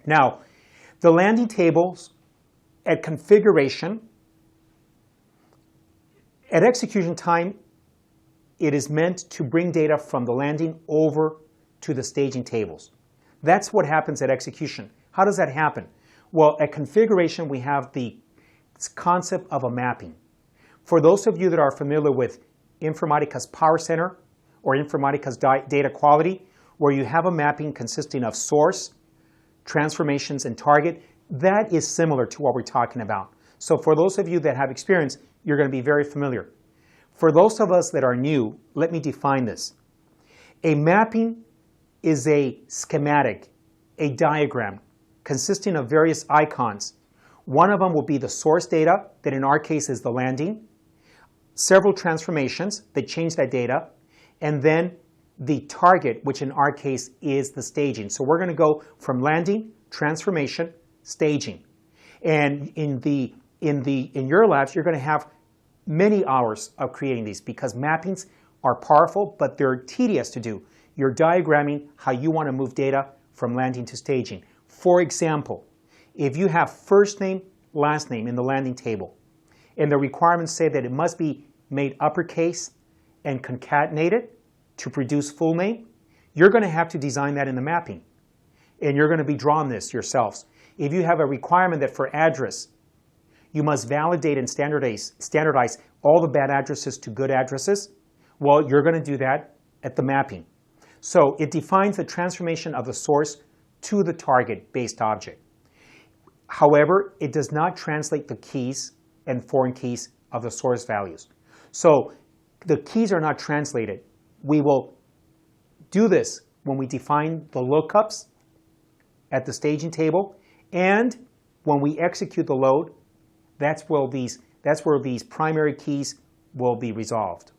Now, the landing tables at configuration, at execution time, it is meant to bring data from the landing over to the staging tables. That's what happens at execution. How does that happen? Well, at configuration, we have the concept of a mapping. For those of you that are familiar with Informatica's Power Center or Informatica's data quality, where you have a mapping consisting of source, transformations, and target, that is similar to what we're talking about. So for those of you that have experience, you're going to be very familiar. For those of us that are new, let me define this. A mapping is a schematic, a diagram, consisting of various icons. One of them will be the source data, that in our case is the landing, several transformations that change that data, and then the target, which in our case is the staging. So we're going to go from landing, transformation, staging. And in your labs, you're going to have many hours of creating these because mappings are powerful, but they're tedious to do. You're diagramming how you want to move data from landing to staging. For example, if you have first name, last name in the landing table, and the requirements say that it must be made uppercase and concatenated to produce full name, you're going to have to design that in the mapping. And you're going to be drawing this yourselves. If you have a requirement that for address, you must validate and standardize all the bad addresses to good addresses, well, you're going to do that at the mapping. So it defines the transformation of the source to the target-based object. However, it does not translate the keys and foreign keys of the source values. So the keys are not translated. We will do this when we define the lookups at the staging table, and when we execute the load, that's where these primary keys will be resolved.